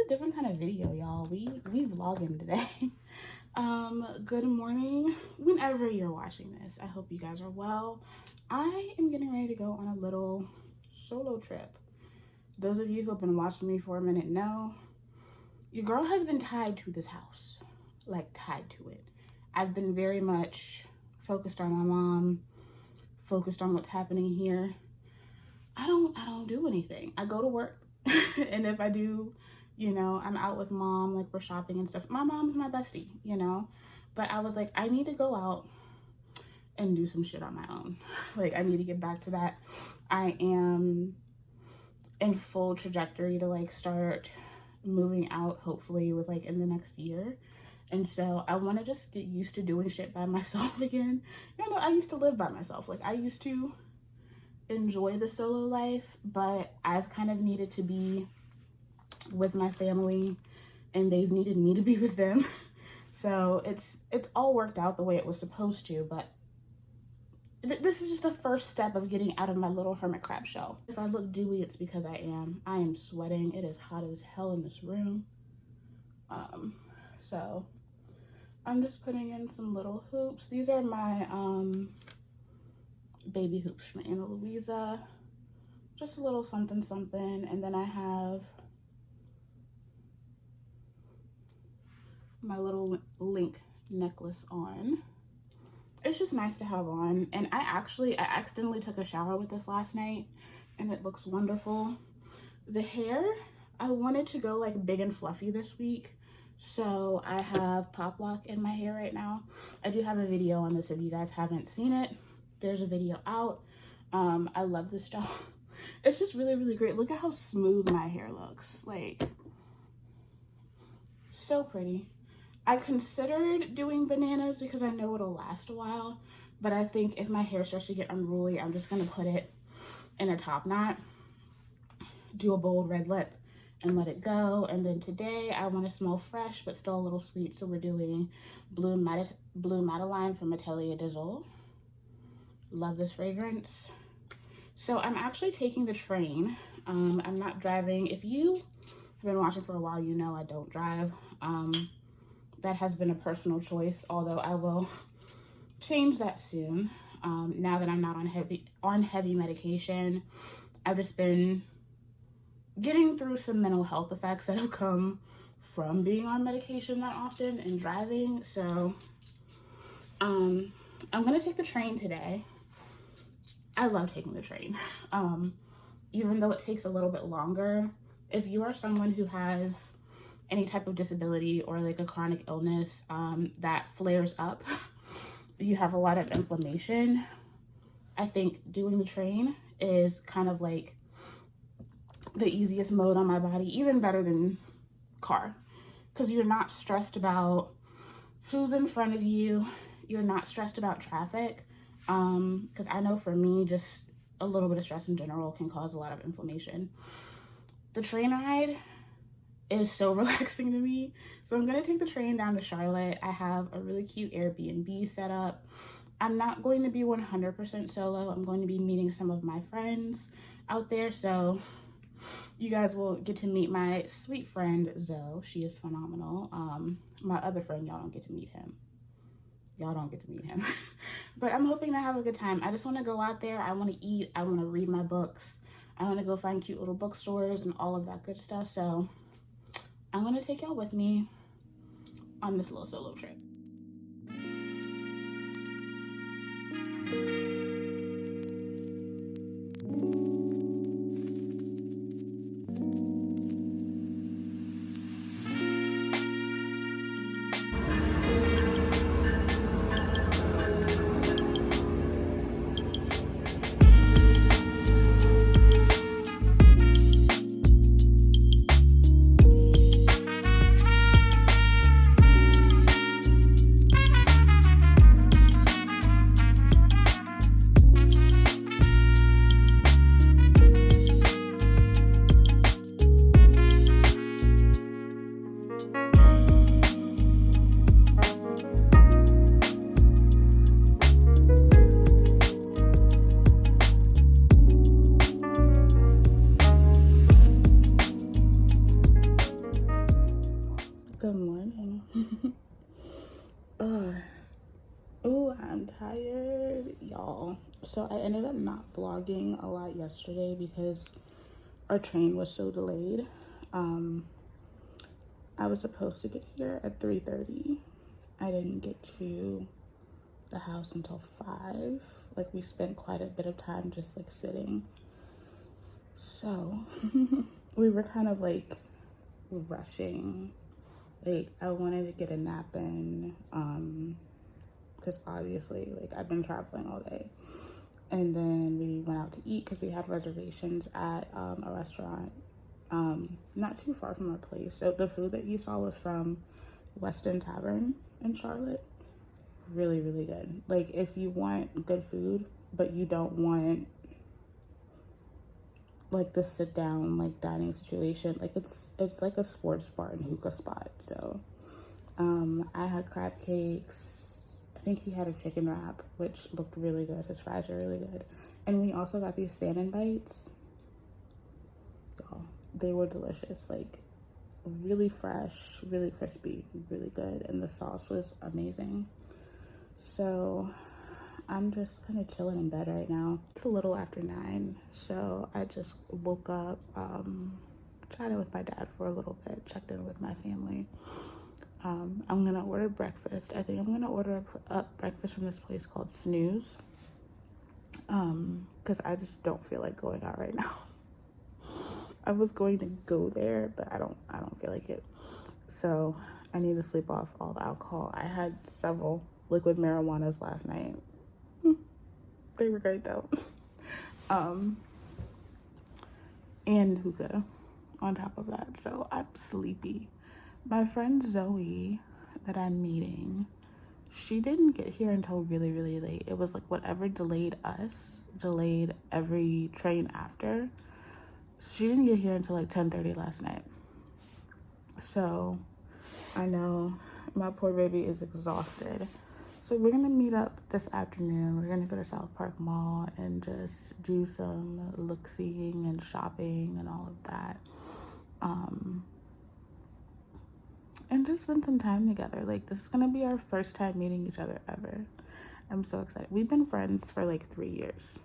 different kind of video, y'all. We vlogging today. Good morning whenever you're watching this. I hope you guys are well. I am getting ready to go on a little solo trip. Those of you who have been watching me for a minute know your girl has been tied to this house, like tied to it. I've been very much focused on my mom, focused on what's happening here. I don't do anything. I go to work and if I do, you know, I'm out with mom, like we're shopping and stuff. My mom's my bestie, you know, but I was like, I need to go out and do some shit on my own. Like, I need to get back to that. I am in full trajectory to like start moving out, hopefully with like in the next year. And so I want to just get used to doing shit by myself again. You know, I used to live by myself. Like, I used to enjoy the solo life, but I've kind of needed to be with my family and they've needed me to be with them. So it's all worked out the way it was supposed to, but this is just the first step of getting out of my little hermit crab shell. If I look dewy, it's because I am sweating. It is hot as hell in this room. So I'm just putting in some little hoops. These are my baby hoops from Anna Louisa. Just a little something something. And then I have my little link necklace on. It's just nice to have on. And I accidentally took a shower with this last night and it looks wonderful. The hair, I wanted to go like big and fluffy this week. So I have pop lock in my hair right now. I do have a video on this if you guys haven't seen it. There's a video out. I love this gel. It's just really, really great. Look at how smooth my hair looks. Like, so pretty. I considered doing bananas because I know it'll last a while, but I think if my hair starts to get unruly, I'm just gonna put it in a top knot, do a bold red lip, and let it go. And then today I want to smell fresh but still a little sweet, so we're doing Blue Madeline from Atelier des Eaux. Love this fragrance. So I'm actually taking the train. I'm not driving. If you have been watching for a while, you know I don't drive. That has been a personal choice, although I will change that soon. Now that I'm not on heavy medication, I've just been getting through some mental health effects that have come from being on medication that often and driving. So I'm gonna take the train today. I love taking the train. Even though it takes a little bit longer, if you are someone who has any type of disability or like a chronic illness that flares up, you have a lot of inflammation, I think doing the train is kind of like the easiest mode on my body, even better than car, because you're not stressed about who's in front of you. You're not stressed about traffic, because I know for me, just a little bit of stress in general can cause a lot of inflammation. The train ride is so relaxing to me. So I'm gonna take the train down to Charlotte. I have a really cute Airbnb set up. I'm not going to be 100% solo. I'm going to be meeting some of my friends out there. So you guys will get to meet my sweet friend, Zoe. She is phenomenal. My other friend, y'all don't get to meet him. Y'all don't get to meet him. But I'm hoping to have a good time. I just want to go out there. I want to eat. I want to read my books. I want to go find cute little bookstores and all of that good stuff. So I'm going to take y'all with me on this little solo trip. So I ended up not vlogging a lot yesterday because our train was so delayed. I was supposed to get here at 3:30. I didn't get to the house until 5. Like, we spent quite a bit of time just like sitting. So we were kind of like rushing. Like, I wanted to get a nap in, because obviously, like, I've been traveling all day. And then we went out to eat because we had reservations at a restaurant not too far from our place. So the food that you saw was from Weston Tavern in Charlotte. Really, really good. Like, if you want good food, but you don't want like the sit down like dining situation, like it's like a sports bar and hookah spot. So I had crab cakes. I think he had a chicken wrap, which looked really good. His fries are really good. And we also got these salmon bites. Oh, they were delicious. Like, really fresh, really crispy, really good. And the sauce was amazing. So I'm just kind of chilling in bed right now. It's a little after 9, so I just woke up, chatted with my dad for a little bit, checked in with my family. I'm gonna order breakfast. I think I'm gonna order up breakfast from this place called Snooze, because I just don't feel like going out right now. I was going to go there, but I don't feel like it. So I need to sleep off all the alcohol. I had several liquid marijuanas last night. They were great though. And hookah on top of that. So I'm sleepy. My friend Zoe that I'm meeting, she didn't get here until really, really late. It was like whatever delayed us, delayed every train after. She didn't get here until like 10:30 last night. So I know my poor baby is exhausted. So we're gonna meet up this afternoon. We're gonna go to South Park Mall and just do some look-seeing and shopping and all of that. And just spend some time together. Like, this is gonna be our first time meeting each other ever. I'm so excited. We've been friends for like 3 years.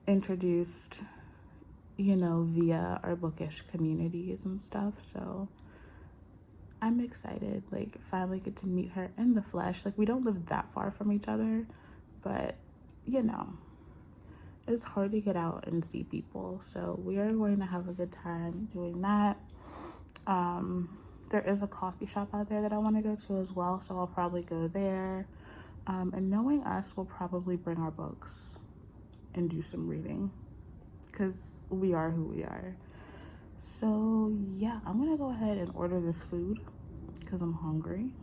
Introduced, you know, via our bookish communities and stuff. So I'm excited, like, finally get to meet her in the flesh. Like, we don't live that far from each other, but, you know, it's hard to get out and see people. So we are going to have a good time doing that. There is a coffee shop out there that I want to go to as well, so I'll probably go there. And knowing us, we'll probably bring our books and do some reading, because we are who we are. So yeah, I'm gonna go ahead and order this food because I'm hungry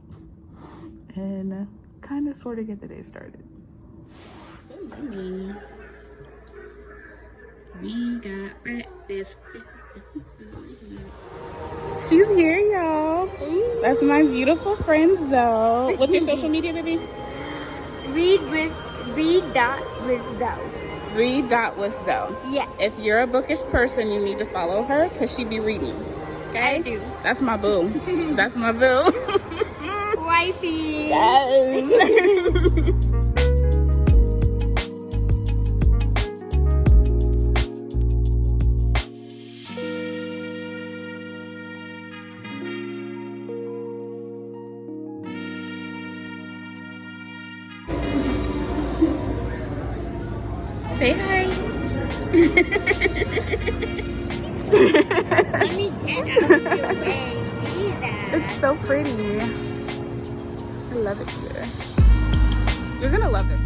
and kind of sort of get the day started. We got breakfast. She's here, y'all. That's my beautiful friend Zoe. What's your social media, baby? Read with Zoe. Read dot with Zoe. Yeah. If you're a bookish person, you need to follow her because she be reading. Okay? I do. That's my boo. That's my boo. Wifey. Yes. Say hi. Let me get out of your way. It's so pretty. I love it here. You're gonna love it.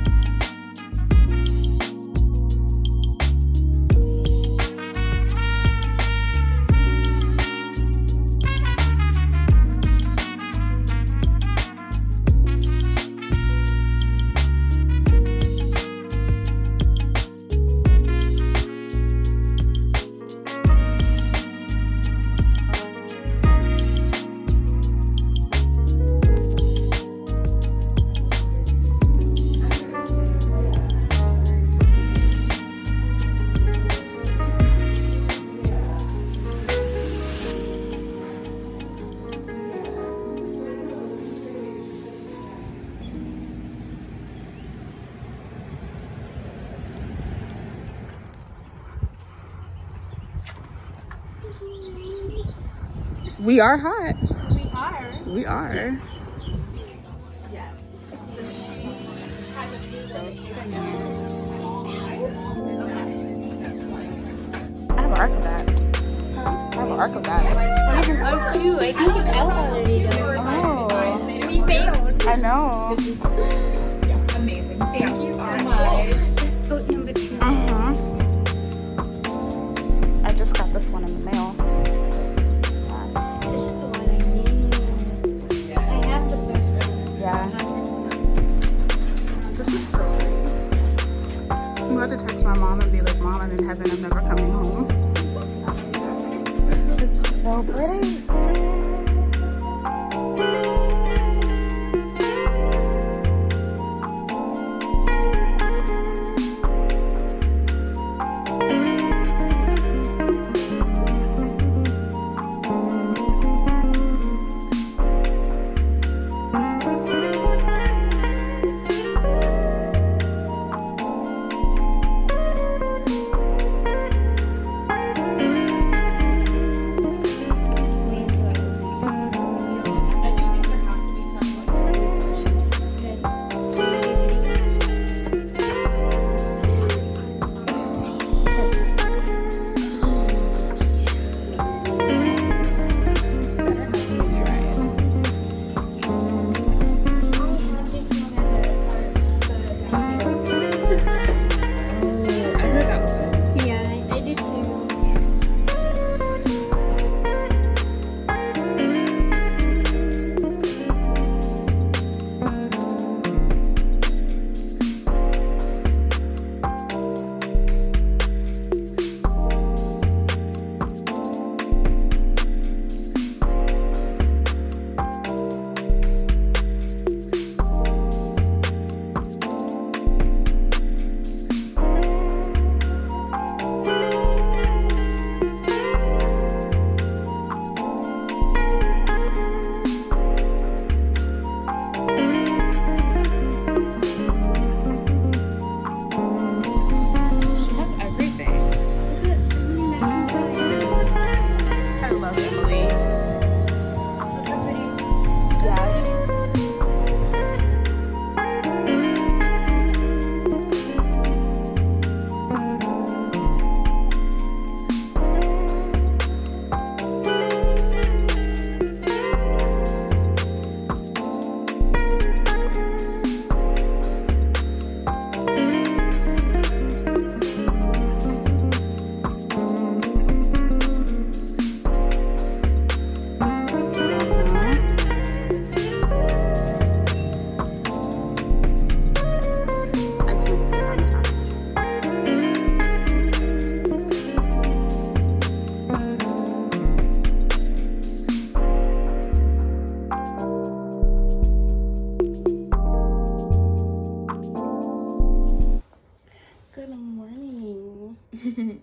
We are hot. We are. We are. Yes. I have an arc of that. I have an arc of that. I have an arc too. I think it's out already though. Oh. We failed. I know. Amazing. Thank you so much. Boat number 2. I just got this one in the mail. This is the one I need. I have the first one. Yeah. This is so pretty. I'm about to text my mom and be like, Mom, I'm in heaven. I'm never coming home. It's so pretty.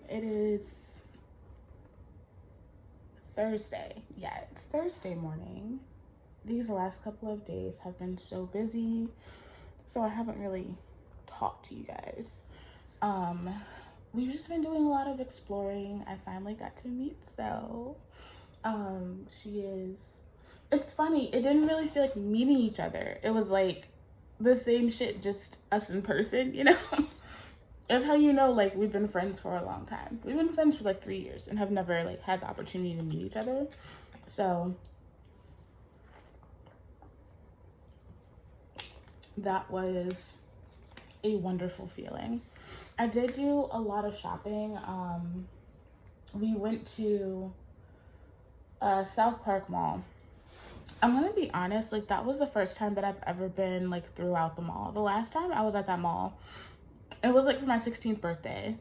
It is Thursday. Yeah, it's Thursday morning. These last couple of days have been so busy, so I haven't really talked to you guys. We've just been doing a lot of exploring. I finally got to meet So. It's funny, it didn't really feel like meeting each other. It was like the same shit, just us in person, you know? That's how you know, like, we've been friends for a long time. We've been friends for like 3 years and have never like had the opportunity to meet each other. So that was a wonderful feeling. I did do a lot of shopping. We went to South Park Mall. I'm gonna be honest, like, that was the first time that I've ever been like throughout the mall. The last time I was at that mall, it was like for my 16th birthday,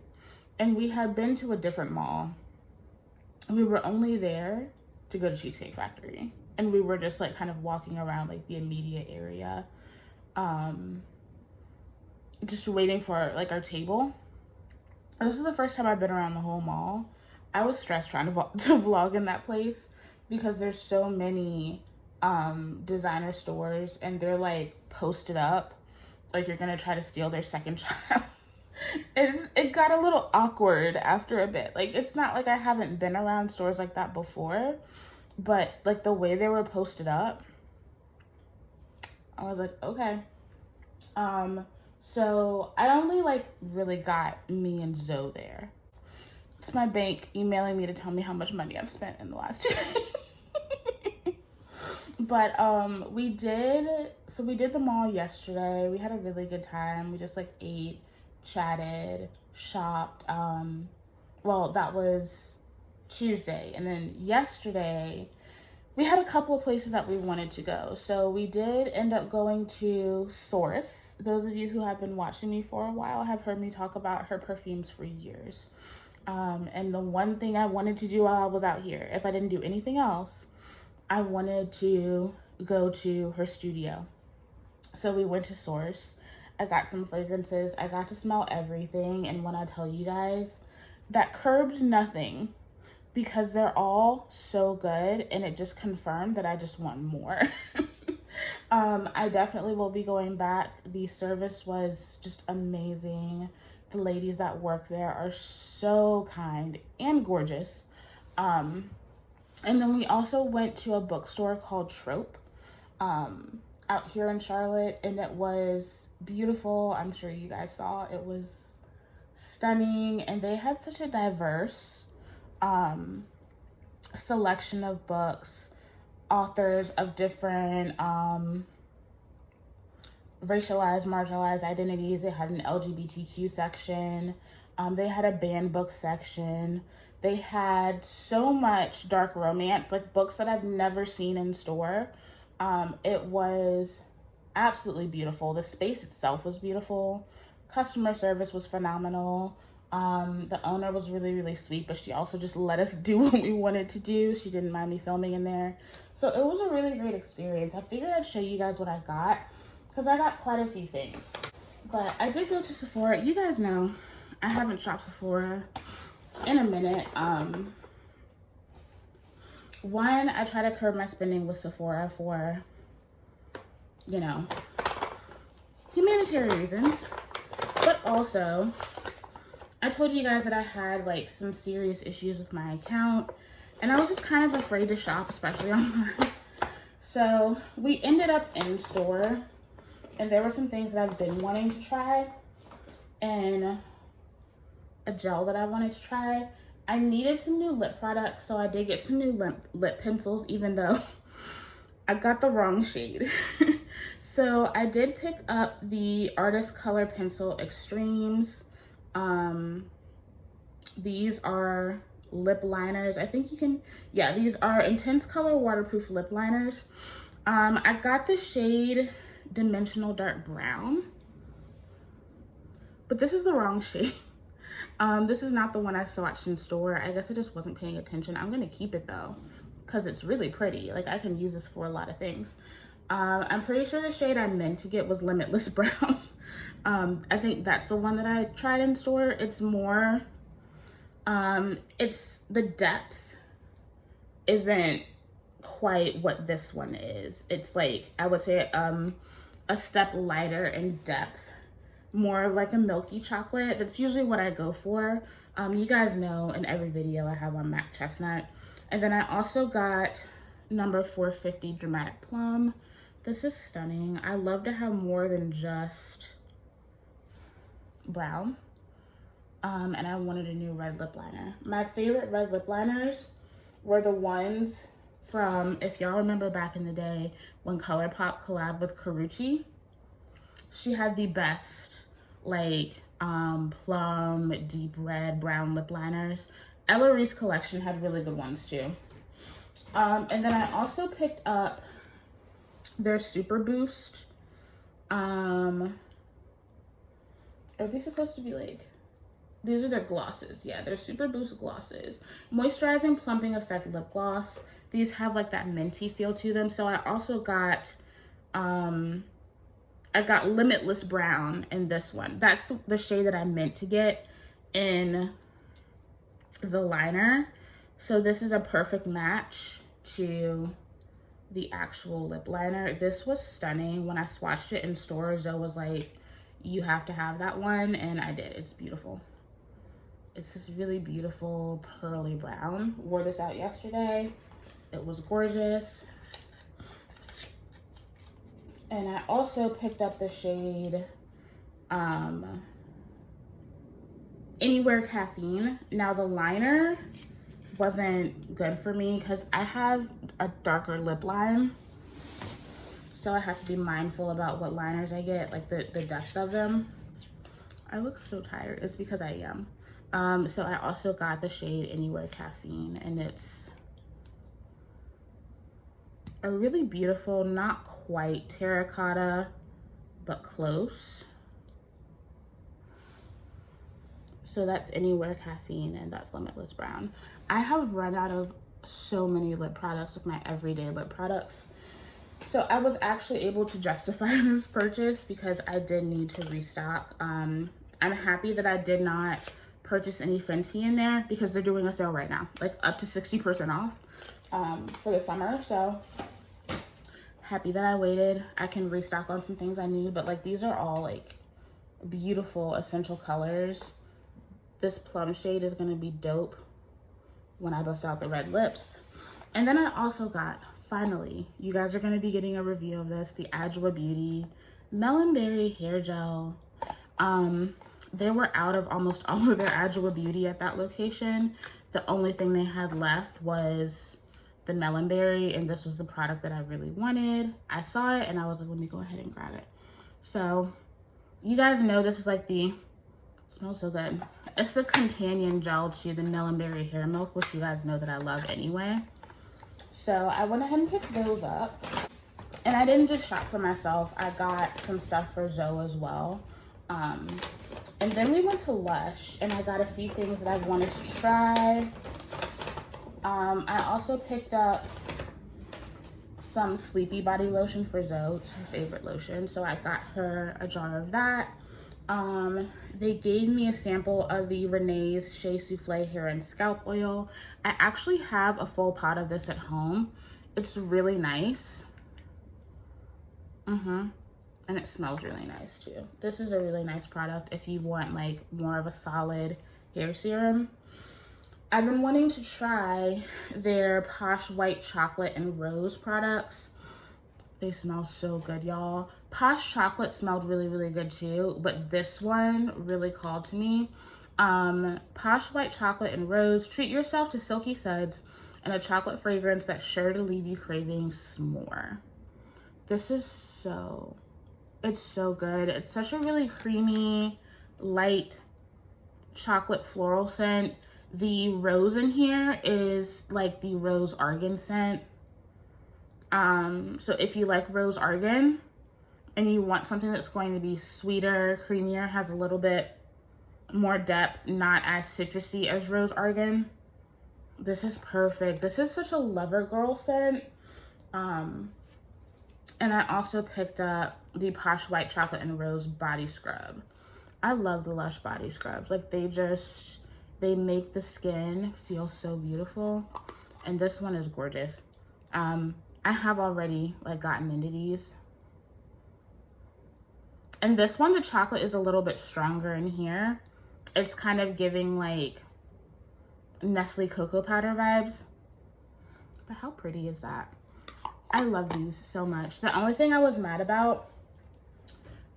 and we had been to a different mall. We were only there to go to Cheesecake Factory, and we were just like kind of walking around like the immediate area, just waiting for like our table. This is the first time I've been around the whole mall. I was stressed trying to vlog in that place because there's so many designer stores, and they're like posted up like you're gonna try to steal their second child. It got a little awkward after a bit. Like, it's not like I haven't been around stores like that before, but like the way they were posted up, I was like, okay. So I only like really got me and Zoe there. It's my bank emailing me to tell me how much money I've spent in the last 2 days. But we did the mall yesterday. We had a really good time. We just like ate, chatted, shopped. Well, that was Tuesday, and then yesterday we had a couple of places that we wanted to go. So we did end up going to Source. Those of you who have been watching me for a while have heard me talk about her perfumes for years. And the one thing I wanted to do while I was out here, if I didn't do anything else, I wanted to go to her studio. So we went to Source. I got some fragrances. I got to smell everything. And when I tell you guys, that curbed nothing, because they're all so good, and it just confirmed that I just want more. I definitely will be going back. The service was just amazing. The ladies that work there are so kind and gorgeous. And then we also went to a bookstore called Trope out here in Charlotte, and it was beautiful. I'm sure you guys saw. It was stunning, and they had such a diverse selection of books, authors of different racialized, marginalized identities. They had an LGBTQ section. They had a banned book section. They had so much dark romance, like books that I've never seen in store. It was absolutely beautiful. The space itself was beautiful. Customer service was phenomenal. The owner was really, really sweet, but she also just let us do what we wanted to do. She didn't mind me filming in there. So it was a really great experience. I figured I'd show you guys what I got, because I got quite a few things. But I did go to Sephora. You guys know I haven't shopped Sephora in a minute. One, I try to curb my spending with Sephora for, you know, humanitarian reasons. But also, I told you guys that I had like some serious issues with my account, and I was just kind of afraid to shop, especially online. So we ended up in store, and there were some things that I've been wanting to try, and a gel that I wanted to try. I needed some new lip products, so I did get some new lip pencils, even though I got the wrong shade. So I did pick up the Artist Color Pencil Extremes. These are lip liners. I think you can, yeah, these are intense color waterproof lip liners. I got the shade Dimensional Dark Brown, but this is the wrong shade. This is not the one I swatched in store. I guess I just wasn't paying attention. I'm gonna keep it though, because it's really pretty. Like, I can use this for a lot of things. I'm pretty sure the shade I meant to get was Limitless Brown. I think that's the one that I tried in store. It's more, it's the depth isn't quite what this one is. It's like, I would say a step lighter in depth, more like a milky chocolate. That's usually what I go for. You guys know in every video I have on Mac Chestnut. And then I also got number 450 Dramatic Plum. This is stunning. I love to have more than just brown. And I wanted a new red lip liner. My favorite red lip liners were the ones from, if y'all remember back in the day when ColourPop collabed with Karrueche. She had the best, like, plum, deep red, brown lip liners. Ella Reese collection had really good ones too. And then I also picked up their Super Boost. Are these supposed to be like, these are their glosses. Yeah, they're Super Boost glosses. Moisturizing Plumping Effect lip gloss. These have like that minty feel to them. So I also got, I got Limitless Brown in this one. That's the shade that I meant to get in the liner. So this is a perfect match to the actual lip liner. This was stunning. When I swatched it in store, Zoe was like, you have to have that one, and I did. It's beautiful. It's this really beautiful pearly brown. Wore this out yesterday. It was gorgeous. And I also picked up the shade Anywhere Caffeine. Now the liner wasn't good for me because I have a darker lip line. So I have to be mindful about what liners I get, like the depth of them. I look so tired. It's because I am. So I also got the shade Anywhere Caffeine, and it's a really beautiful, not quite terracotta, but close. So that's Anywhere Caffeine, and that's Limitless Brown. I have run out of so many lip products, like my everyday lip products. So I was actually able to justify this purchase because I did need to restock. I'm happy that I did not purchase any Fenty in there because they're doing a sale right now, like up to 60% off for the summer. So happy that I waited. I can restock on some things I need, but like these are all like beautiful essential colors. This plum shade is gonna be dope when I bust out the red lips. And then I also got, finally, you guys are gonna be getting a review of this, the Adwoa Beauty Melonberry Hair Gel. They were out of almost all of their Adwoa Beauty at that location. The only thing they had left was the Melonberry, and this was the product that I really wanted. I saw it and I was like, let me go ahead and grab it. So you guys know this is like the, it smells so good. It's the companion gel to the Melonberry Hair Milk, which you guys know that I love anyway. So I went ahead and picked those up. And I didn't just shop for myself. I got some stuff for Zoe as well. And then we went to Lush, and I got a few things that I wanted to try. I also picked up some Sleepy body lotion for Zoe. It's her favorite lotion. So I got her a jar of that. They gave me a sample of the Renee's Shea Soufflé Hair and Scalp Oil. I actually have a full pot of this at home. It's really nice. And it smells really nice too. This is a really nice product if you want like more of a solid hair serum. I've been wanting to try their Posh White Chocolate and Rose products. They smell so good, y'all. Posh Chocolate smelled really, really good too, but this one really called to me. Posh White Chocolate and Rose. Treat yourself to silky suds and a chocolate fragrance that's sure to leave you craving s'more. This is so, it's so good. It's such a really creamy, light chocolate floral scent. The rose in here is like the rose argan scent. So if you like rose argan and you want something that's going to be sweeter, creamier, has a little bit more depth, not as citrusy as rose argan, this is perfect. This is such a lover girl scent. And I also picked up the Posh White Chocolate and Rose body scrub. I love the Lush body scrubs. Like they make the skin feel so beautiful. And this one is gorgeous. I have already like gotten into these. And this one, the chocolate is a little bit stronger in here. It's kind of giving like Nestle cocoa powder vibes. But how pretty is that? I love these so much. The only thing I was mad about,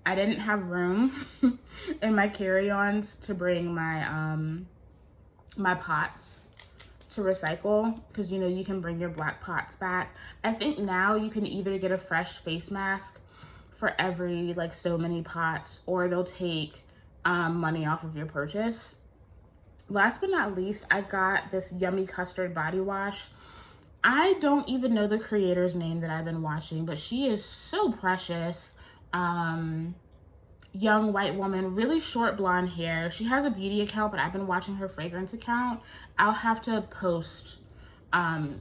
I didn't have room in my carry-ons to bring my my pots to recycle, because you know you can bring your black pots back. I think now you can either get a fresh face mask for every like so many pots, or they'll take money off of your purchase. Last but not least, I got this Yummy Custard body wash. I don't even know the creator's name that I've been watching, but she is so precious. Young white woman, really short blonde hair. She has a beauty account, but I've been watching her fragrance account. I'll have to post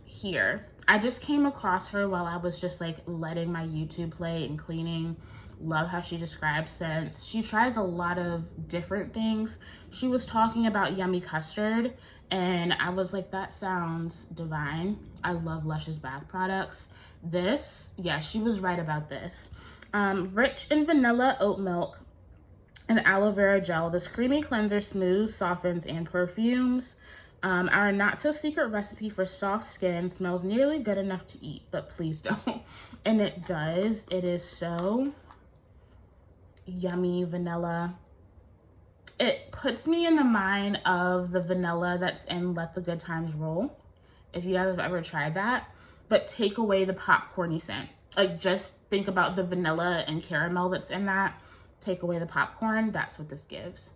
here. I just came across her while I was just like letting my YouTube play and cleaning. Love how she describes scents. She tries a lot of different things. She was talking about Yummy Custard, and I was like, that sounds divine. I love Lush's bath products. This, yeah, she was right about this. Rich in vanilla, oat milk, and aloe vera gel. This creamy cleanser smooths, softens, and perfumes. Our not so secret recipe for soft skin smells nearly good enough to eat, but please don't. And it does. It is so yummy vanilla. It puts me in the mind of the vanilla that's in Let the Good Times Roll, if you guys have ever tried that, but take away the popcorny scent. Like, just think about the vanilla and caramel that's in that. Take away the popcorn. That's what this gives.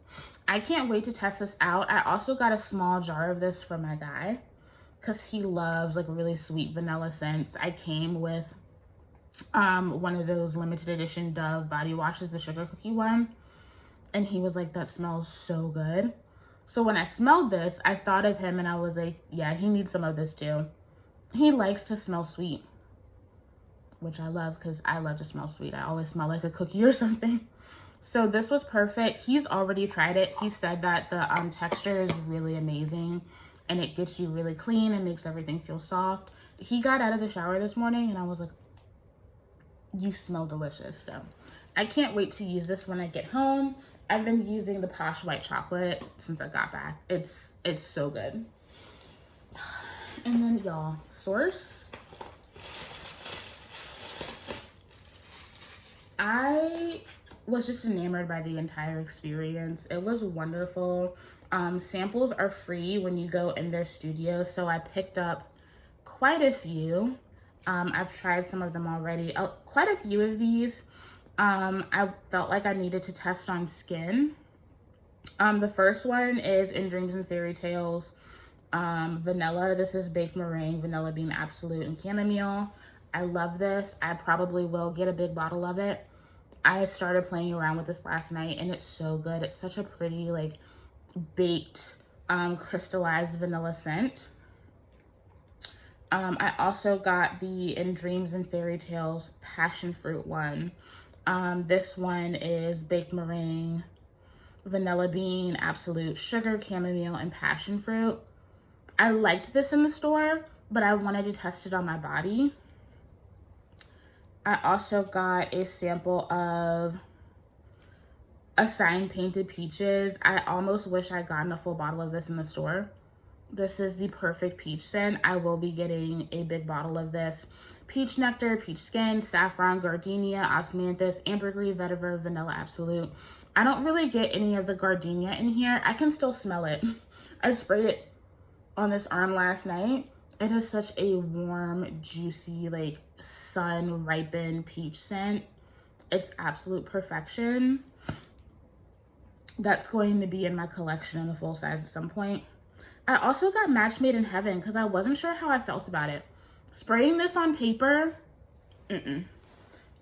I can't wait to test this out. I also got a small jar of this for my guy because he loves like really sweet vanilla scents. I came with one of those limited edition Dove body washes, the sugar cookie one, and he was like, that smells so good. So when I smelled this, I thought of him and I was like, yeah, he needs some of this too. He likes to smell sweet, which I love because I love to smell sweet. I always smell like a cookie or something. So this was perfect. He's already tried it. He said that the texture is really amazing and it gets you really clean and makes everything feel soft. He got out of the shower this morning and I was like, you smell delicious. So I can't wait to use this when I get home. I've been using the Posh White Chocolate since I got back. It's so good. And then y'all, Source. I was just enamored by the entire experience. It was wonderful. Samples are free when you go in their studio, so I picked up quite a few. I've tried some of them already. Quite a few of these I felt like I needed to test on skin. The first one is In Dreams and Fairy Tales Vanilla. This is Baked Meringue, Vanilla Bean Absolute, and Chamomile. I love this. I probably will get a big bottle of it. I started playing around with this last night and it's so good. It's such a pretty, like, baked, crystallized vanilla scent. I also got the In Dreams and Fairy Tales Passion Fruit one. This one is Baked Meringue, Vanilla Bean, Absolute, Sugar, Chamomile, and Passion Fruit. I liked this in the store, but I wanted to test it on my body. I also got a sample of Assigned Painted Peaches. I almost wish I'd gotten a full bottle of this in the store. This is the perfect peach scent. I will be getting a big bottle of this. Peach nectar, peach skin, saffron, gardenia, osmanthus, ambergris, vetiver, vanilla absolute. I don't really get any of the gardenia in here. I can still smell it. I sprayed it on this arm last night. It is such a warm, juicy, like sun ripened peach scent. It's absolute perfection. That's going to be in my collection in a full size at some point. I also got Match Made in Heaven because I wasn't sure how I felt about it. Spraying this on paper,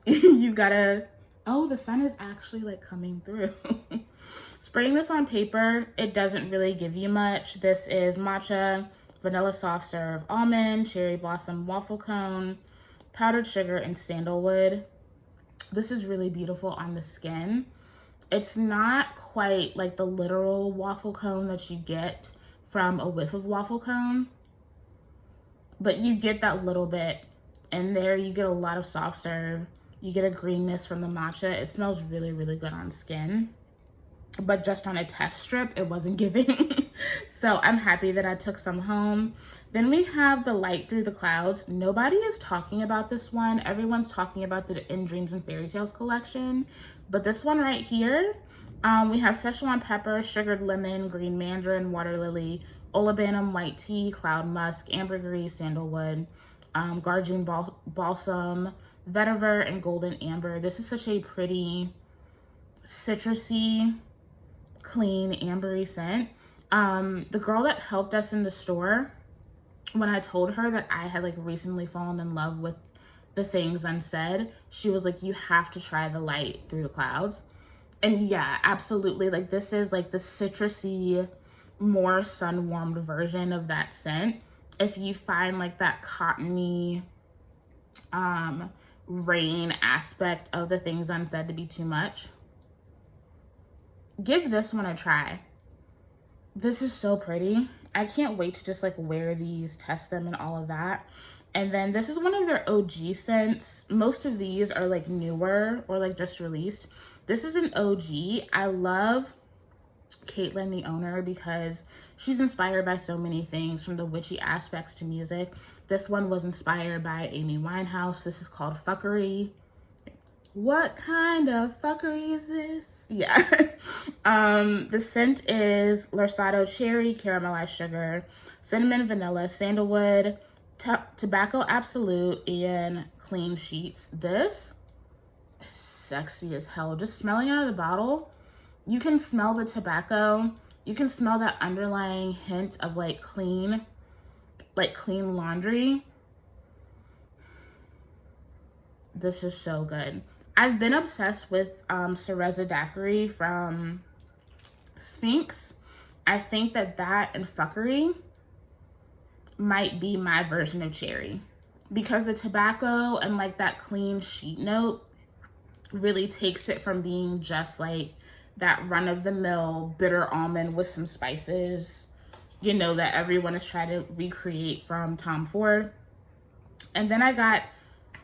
you gotta, oh, the sun is actually like coming through. Spraying this on paper, it doesn't really give you much. This is matcha, vanilla soft serve, almond, cherry blossom, waffle cone, powdered sugar, and sandalwood. This is really beautiful on the skin. It's not quite like the literal waffle cone that you get from a whiff of waffle cone, but you get that little bit in there. You get a lot of soft serve. You get a greenness from the matcha. It smells really, really good on skin, but just on a test strip, it wasn't giving. So I'm happy that I took some home. Then we have the Light Through the Clouds. Nobody is talking about this one. Everyone's talking about the In Dreams and Fairy Tales collection, but this one right here, we have Szechuan pepper, sugared lemon, green mandarin, water lily, olibanum, white tea, cloud musk, ambergris, sandalwood, Garjun balsam, vetiver, and golden amber. This is such a pretty citrusy, clean, ambery scent. The girl that helped us in the store, when I told her that I had like recently fallen in love with the Things Unsaid, she was like, you have to try the Light Through the Clouds. And yeah, absolutely. Like, this is like the citrusy, more sun-warmed version of that scent. If you find like that cottony, rain aspect of the Things Unsaid to be too much, give this one a try. This is so pretty. I can't wait to just like wear these, test them, and all of that. And then this is one of their OG scents. Most of these are like newer or like just released. This is an OG. I love Caitlin, the owner, because she's inspired by so many things, from the witchy aspects to music. This one was inspired by Amy Winehouse. This is called Fuckery. What kind of fuckery is this? Yeah. The scent is Lursado cherry, caramelized sugar, cinnamon, vanilla, sandalwood, tobacco absolute, and clean sheets. This is sexy as hell. Just smelling out of the bottle, you can smell the tobacco. You can smell that underlying hint of like clean laundry. This is so good. I've been obsessed with Cereza Daiquiri from Sphinx. I think that and Fuckery might be my version of cherry, because the tobacco and like that clean sheet note really takes it from being just like that run-of-the-mill bitter almond with some spices, you know, that everyone is trying to recreate from Tom Ford. And then I got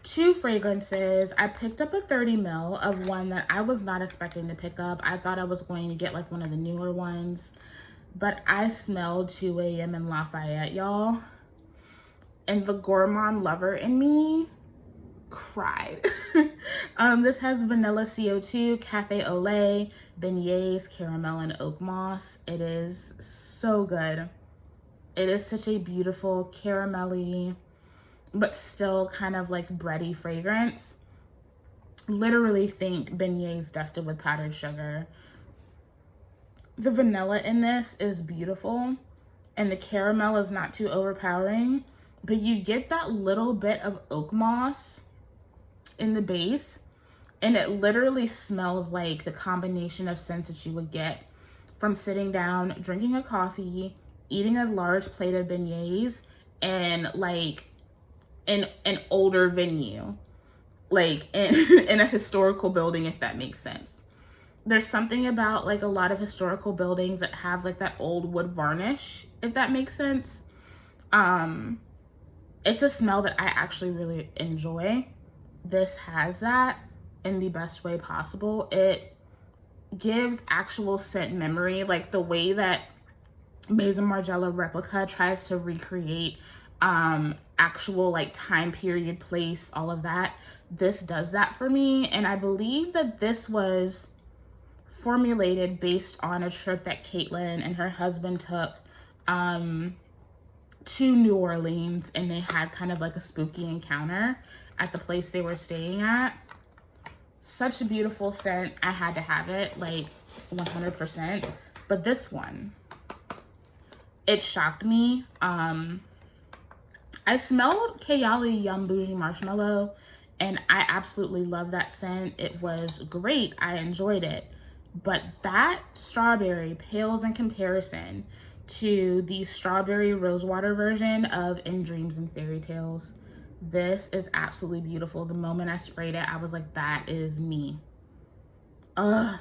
2 fragrances. I picked up a 30 ml of one that I was not expecting to pick up. I thought I was going to get like one of the newer ones, but I smelled 2 a.m. in Lafayette, y'all. And the gourmand lover in me cried. This has vanilla CO2, cafe au lait, beignets, caramel, and oak moss. It is so good. It is such a beautiful caramelly, but still kind of like bready fragrance. Literally think beignets dusted with powdered sugar. The vanilla in this is beautiful, and the caramel is not too overpowering, but you get that little bit of oak moss in the base, and it literally smells like the combination of scents that you would get from sitting down, drinking a coffee, eating a large plate of beignets, and like in an older venue, like in a historical building, if that makes sense. There's something about like a lot of historical buildings that have like that old wood varnish, if that makes sense. It's a smell that I actually really enjoy. This has that in the best way possible. It gives actual scent memory, like the way that Maison Margiela Replica tries to recreate actual like time period, place, all of that. This does that for me, and I believe that this was formulated based on a trip that Caitlin and her husband took to New Orleans, and they had kind of like a spooky encounter at the place they were staying at. Such a beautiful scent. I had to have it, like 100%. But this one, it shocked me. I smelled Kayali Yum Bougie Marshmallow, and I absolutely love that scent. It was great. I enjoyed it. But that strawberry pales in comparison to the strawberry rosewater version of In Dreams and Fairy Tales. This is absolutely beautiful. The moment I sprayed it, I was like, that is me. The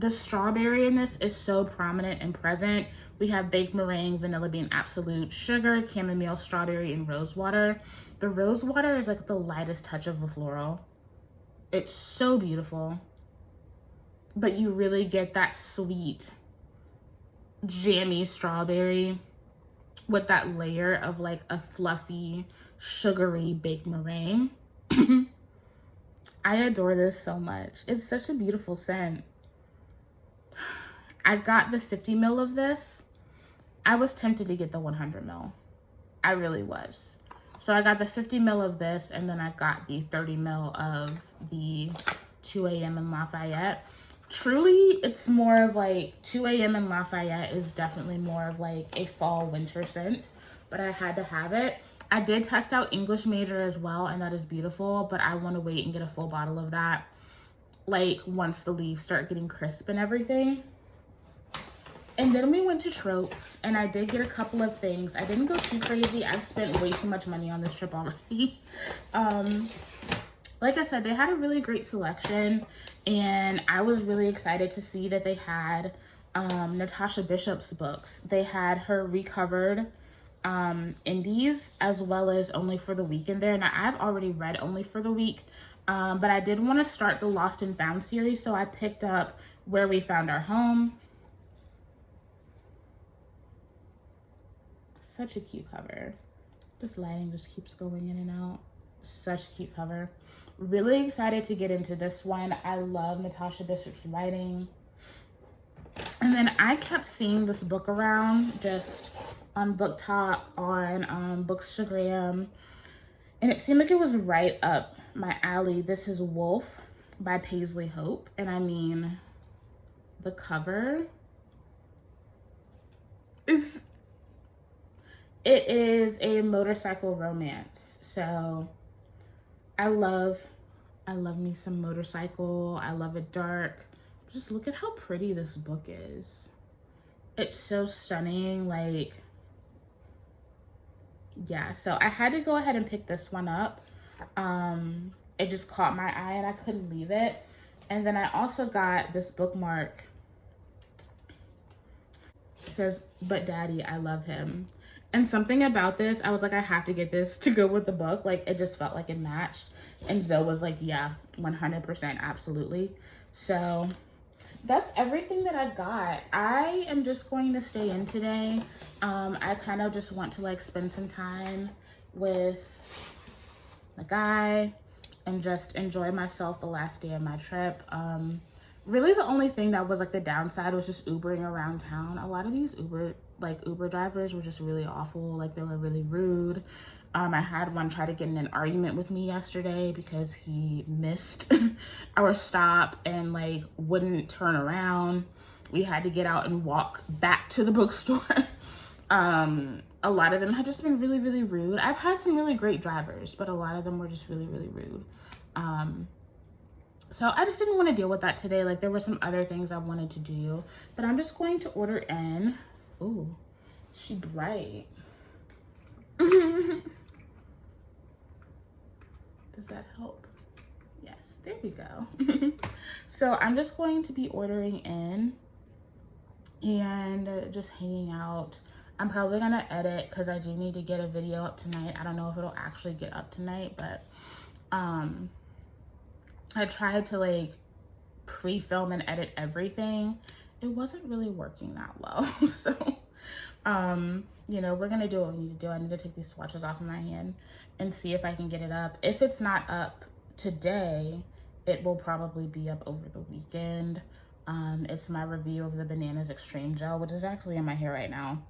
strawberry in this is so prominent and present. We have baked meringue, vanilla bean absolute, sugar, chamomile, strawberry, and rosewater. The rosewater is like the lightest touch of a floral. It's so beautiful. But you really get that sweet, jammy strawberry with that layer of like a fluffy, sugary baked meringue. I adore this so much. It's such a beautiful scent. I got the 50 ml of this. I was tempted to get the 100 ml. I really was. So I got the 50 ml of this, and then I got the 30 ml of the 2 a.m. in Lafayette. Truly, it's more of like 2 a.m. in Lafayette is definitely more of like a fall winter scent, but I had to have it. I did test out English Major as well, and that is beautiful, but I want to wait and get a full bottle of that, like once the leaves start getting crisp and everything. And then we went to Trope, and I did get a couple of things. I didn't go too crazy. I've spent way too much money on this trip already. Like I said, they had a really great selection, and I was really excited to see that they had Natasha Bishop's books. They had her recovered indies as well as Only for the Week in there. Now, I've already read Only for the Week, but I did want to start the Lost and Found series, so I picked up Where We Found Our Home. Such a cute cover. This lighting just keeps going in and out. Such a cute cover. Really excited to get into this one. I love Natasha Bishop's writing. And then I kept seeing this book around just on BookTok, on Bookstagram, and it seemed like it was right up my alley. This is Wolf by Paisley Hope, and I mean, the cover is, it is a motorcycle romance. So I love me some motorcycle. I love it dark. Just look at how pretty this book is. It's so stunning. Like, yeah, so I had to go ahead and pick this one up. It just caught my eye and I couldn't leave it. And then I also got this bookmark. It says, "But Daddy, I love him." And something about this, I was like, I have to get this to go with the book. Like, it just felt like it matched. And Zoe was like, yeah, 100%, absolutely. So that's everything that I got. I am just going to stay in today. I kind of just want to like spend some time with my guy and just enjoy myself the last day of my trip. Really the only thing that was like the downside was just Ubering around town. A lot of these Uber drivers were just really awful. Like, they were really rude. I had one try to get in an argument with me yesterday because he missed our stop and like wouldn't turn around. We had to get out and walk back to the bookstore. A lot of them had just been really, really rude. I've had some really great drivers, but a lot of them were just really, really rude. So I just didn't want to deal with that today. Like, there were some other things I wanted to do, but I'm just going to order in. Ooh, she bright. Does that help? Yes, there we go. So I'm just going to be ordering in and just hanging out. I'm probably gonna edit because I do need to get a video up tonight. I don't know if it'll actually get up tonight, but I tried to like pre-film and edit everything. It wasn't really working that well. So you know, we're gonna do what we need to do. I need to take these swatches off of my hand and see if I can get it up. If it's not up today, it will probably be up over the weekend. It's my review of the Bananas Extreme Gel, which is actually in my hair right now.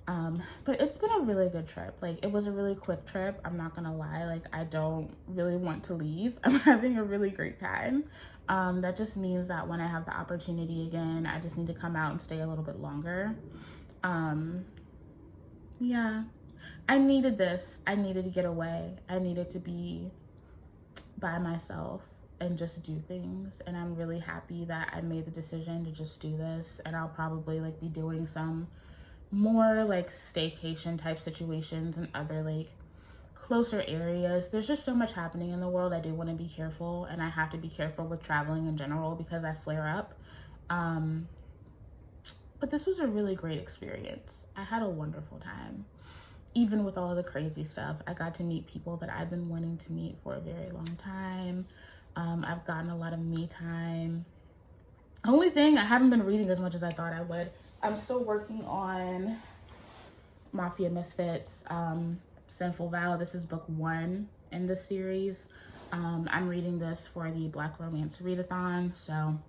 But it's been a really good trip. Like, it was a really quick trip. I'm not gonna lie. Like, I don't really want to leave. I'm having a really great time. That just means that when I have the opportunity again, I just need to come out and stay a little bit longer. Yeah, I needed this. I needed to get away. I needed to be by myself and just do things. And I'm really happy that I made the decision to just do this. And I'll probably like be doing some more like staycation type situations and other like closer areas. There's just so much happening in the world. I do want to be careful, and I have to be careful with traveling in general because I flare up. But this was a really great experience. I had a wonderful time. Even with all the crazy stuff, I got to meet people that I've been wanting to meet for a very long time. I've gotten a lot of me time. Only thing, I haven't been reading as much as I thought I would. I'm still working on Mafia Misfits, Sinful Vow. This is book 1 in this series. I'm reading this for the Black Romance Readathon, so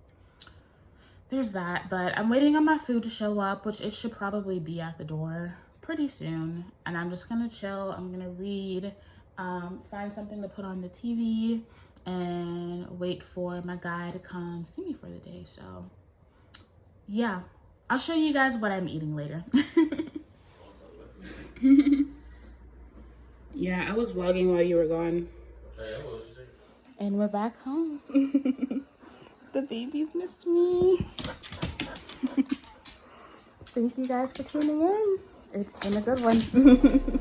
there's that. But I'm waiting on my food to show up, which it should probably be at the door pretty soon. And I'm just gonna chill. I'm gonna read, find something to put on the TV, and wait for my guy to come see me for the day. So yeah, I'll show you guys what I'm eating later. Yeah, I was vlogging while you were gone. And we're back home. The babies missed me. Thank you guys for tuning in. It's been a good one.